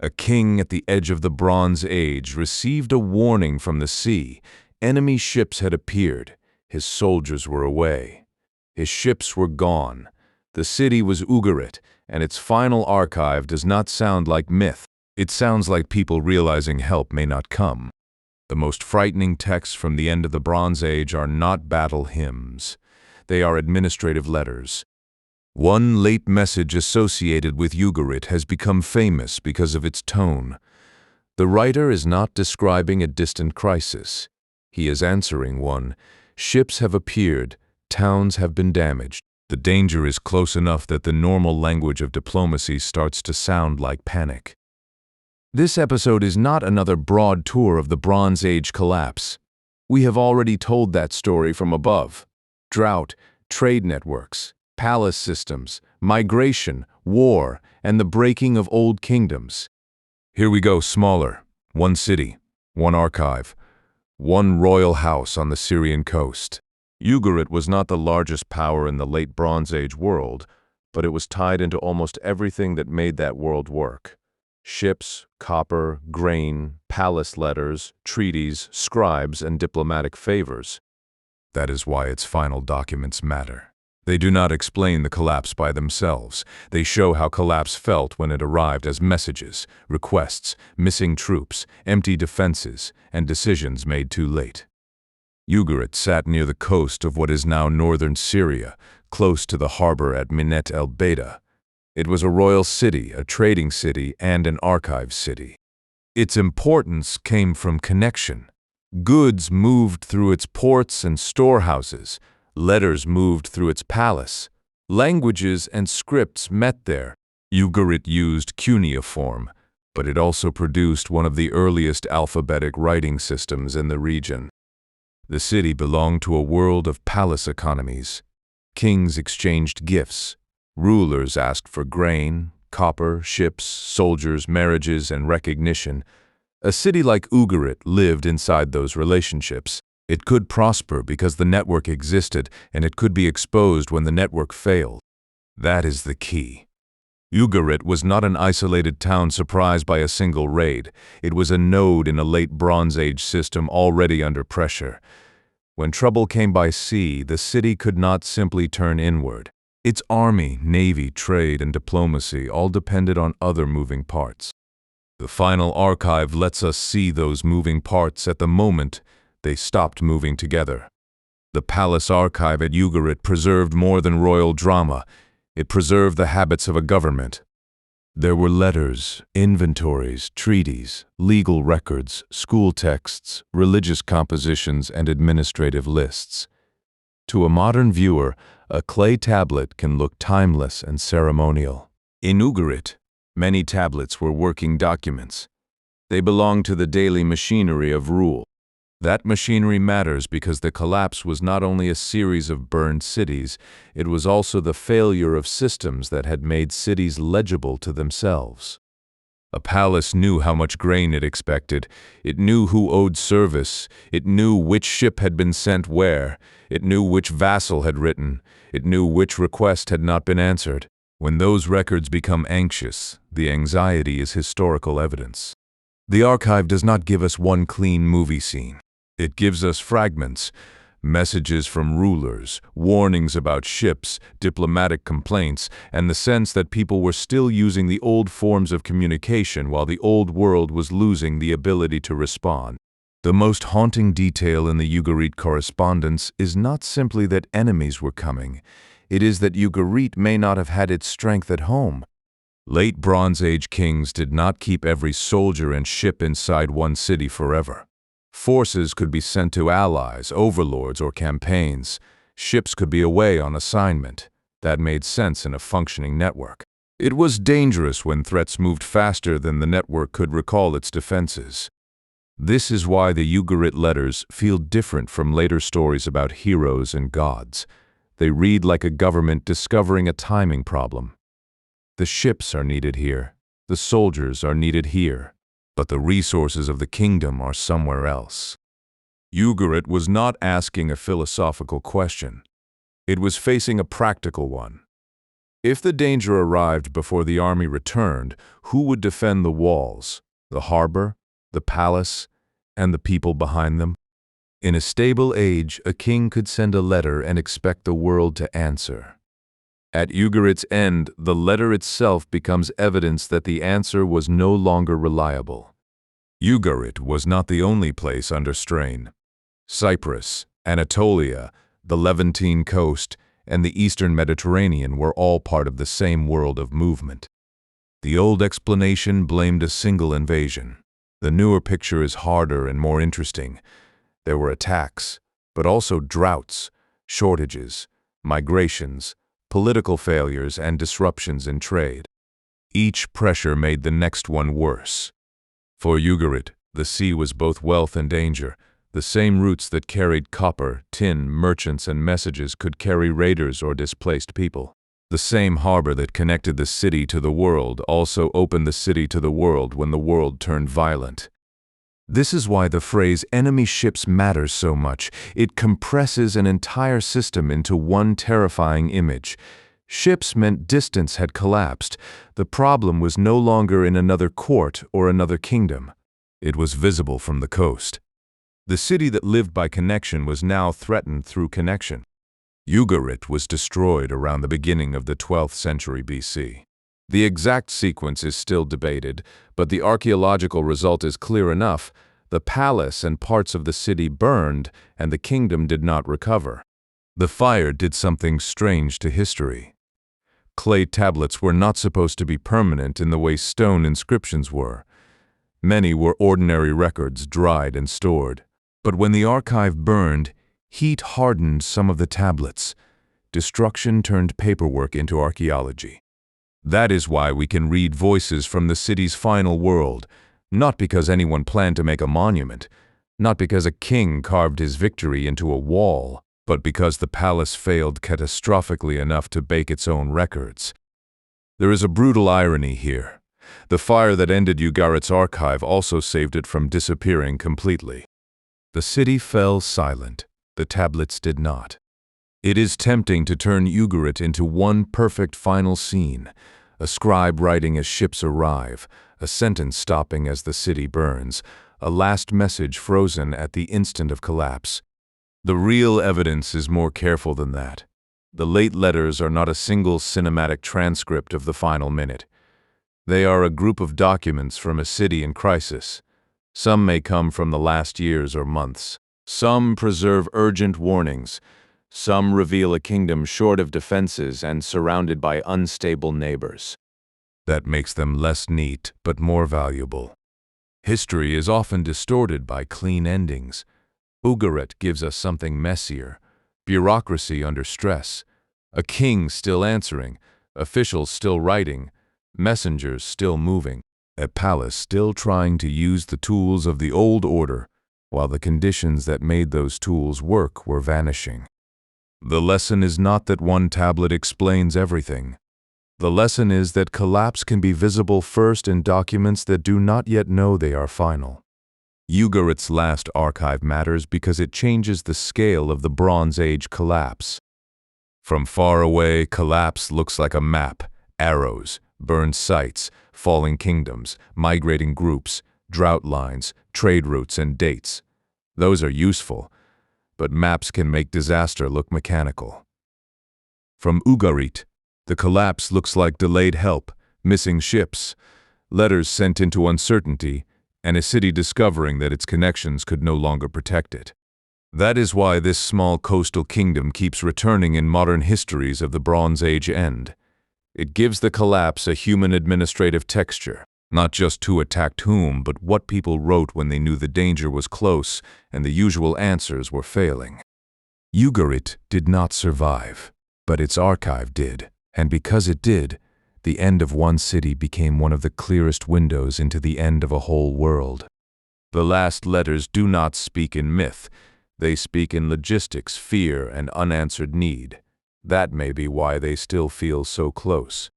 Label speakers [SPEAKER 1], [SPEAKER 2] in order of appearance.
[SPEAKER 1] A king at the edge of the Bronze Age received a warning from the sea. Enemy ships had appeared. His soldiers were away. His ships were gone. The city was Ugarit, and its final archive does not sound like myth. It sounds like people realizing help may not come. The most frightening texts from the end of the Bronze Age are not battle hymns. They are administrative letters. One late message associated with Ugarit has become famous because of its tone. The writer is not describing a distant crisis. He is answering one. Ships have appeared. Towns have been damaged. The danger is close enough that the normal language of diplomacy starts to sound like panic. This episode is not another broad tour of the Bronze Age collapse. We have already told that story from above. Drought, trade networks, palace systems, migration, war, and the breaking of old kingdoms. Here we go smaller. One city, one archive, one royal house on the Syrian coast. Ugarit was not the largest power in the late Bronze Age world, but it was tied into almost everything that made that world work. Ships, copper, grain, palace letters, treaties, scribes, and diplomatic favors. That is why its final documents matter. They do not explain the collapse by themselves. They show how collapse felt when it arrived as messages, requests, missing troops, empty defenses, and decisions made too late. Ugarit sat near the coast of what is now northern Syria, close to the harbor at Minet el-Beida. It was a royal city, a trading city, and an archive city. Its importance came from connection. Goods moved through its ports and storehouses. Letters moved through its palace. Languages and scripts met there. Ugarit used cuneiform, but it also produced one of the earliest alphabetic writing systems in the region. The city belonged to a world of palace economies. Kings exchanged gifts. Rulers asked for grain, copper, ships, soldiers, marriages, and recognition. A city like Ugarit lived inside those relationships. It could prosper because the network existed, and it could be exposed when the network failed. That is the key. Ugarit was not an isolated town surprised by a single raid. It was a node in a late Bronze Age system already under pressure. When trouble came by sea, the city could not simply turn inward. Its army, navy, trade, and diplomacy all depended on other moving parts. The final archive lets us see those moving parts at the moment they stopped moving together. The palace archive at Ugarit preserved more than royal drama. It preserved the habits of a government. There were letters, inventories, treaties, legal records, school texts, religious compositions, and administrative lists. To a modern viewer, a clay tablet can look timeless and ceremonial. In Ugarit, many tablets were working documents. They belonged to the daily machinery of rule. That machinery matters because the collapse was not only a series of burned cities, it was also the failure of systems that had made cities legible to themselves. A palace knew how much grain it expected. It knew who owed service. It knew which ship had been sent where. It knew which vassal had written. It knew which request had not been answered. When those records become anxious, the anxiety is historical evidence. The archive does not give us one clean movie scene. It gives us fragments, messages from rulers, warnings about ships, diplomatic complaints, and the sense that people were still using the old forms of communication while the old world was losing the ability to respond. The most haunting detail in the Ugarit correspondence is not simply that enemies were coming. It is that Ugarit may not have had its strength at home. Late Bronze Age kings did not keep every soldier and ship inside one city forever. Forces could be sent to allies, overlords, or campaigns. Ships could be away on assignment. That made sense in a functioning network. It was dangerous when threats moved faster than the network could recall its defenses. This is why the Ugarit letters feel different from later stories about heroes and gods. They read like a government discovering a timing problem. The ships are needed here. The soldiers are needed here. But the resources of the kingdom are somewhere else. Ugarit was not asking a philosophical question. It was facing a practical one. If the danger arrived before the army returned, who would defend the walls, the harbor, the palace, and the people behind them? In a stable age, a king could send a letter and expect the world to answer. At Ugarit's end, the letter itself becomes evidence that the answer was no longer reliable. Ugarit was not the only place under strain. Cyprus, Anatolia, the Levantine coast, and the eastern Mediterranean were all part of the same world of movement. The old explanation blamed a single invasion. The newer picture is harder and more interesting. There were attacks, but also droughts, shortages, migrations, political failures, and disruptions in trade. Each pressure made the next one worse. For Ugarit, the sea was both wealth and danger. The same routes that carried copper, tin, merchants, and messages could carry raiders or displaced people. The same harbor that connected the city to the world also opened the city to the world when the world turned violent. This is why the phrase "enemy ships" matters so much. It compresses an entire system into one terrifying image. Ships meant distance had collapsed. The problem was no longer in another court or another kingdom. It was visible from the coast. The city that lived by connection was now threatened through connection. Ugarit was destroyed around the beginning of the 12th century BC. The exact sequence is still debated, but the archaeological result is clear enough. The palace and parts of the city burned, and the kingdom did not recover. The fire did something strange to history. Clay tablets were not supposed to be permanent in the way stone inscriptions were. Many were ordinary records, dried and stored. But when the archive burned, heat hardened some of the tablets. Destruction turned paperwork into archaeology. That is why we can read voices from the city's final world, not because anyone planned to make a monument, not because a king carved his victory into a wall, but because the palace failed catastrophically enough to bake its own records. There is a brutal irony here. The fire that ended Ugarit's archive also saved it from disappearing completely. The city fell silent. The tablets did not. It is tempting to turn Ugarit into one perfect final scene, a scribe writing as ships arrive, a sentence stopping as the city burns, a last message frozen at the instant of collapse. The real evidence is more careful than that. The late letters are not a single cinematic transcript of the final minute. They are a group of documents from a city in crisis. Some may come from the last years or months. Some preserve urgent warnings. Some reveal a kingdom short of defenses and surrounded by unstable neighbors. That makes them less neat but more valuable. History is often distorted by clean endings. Ugarit gives us something messier. Bureaucracy under stress. A king still answering. Officials still writing. Messengers still moving. A palace still trying to use the tools of the old order, while the conditions that made those tools work were vanishing. The lesson is not that one tablet explains everything. The lesson is that collapse can be visible first in documents that do not yet know they are final. Ugarit's last archive matters because it changes the scale of the Bronze Age collapse. From far away, collapse looks like a map, arrows, burned sites, falling kingdoms, migrating groups, drought lines, trade routes, and dates. Those are useful, but maps can make disaster look mechanical. From Ugarit, the collapse looks like delayed help, missing ships, letters sent into uncertainty, and a city discovering that its connections could no longer protect it. That is why this small coastal kingdom keeps returning in modern histories of the Bronze Age end. It gives the collapse a human administrative texture, not just who attacked whom, but what people wrote when they knew the danger was close and the usual answers were failing. Ugarit did not survive, but its archive did, and because it did, the end of one city became one of the clearest windows into the end of a whole world. The last letters do not speak in myth. They speak in logistics, fear, and unanswered need. That may be why they still feel so close.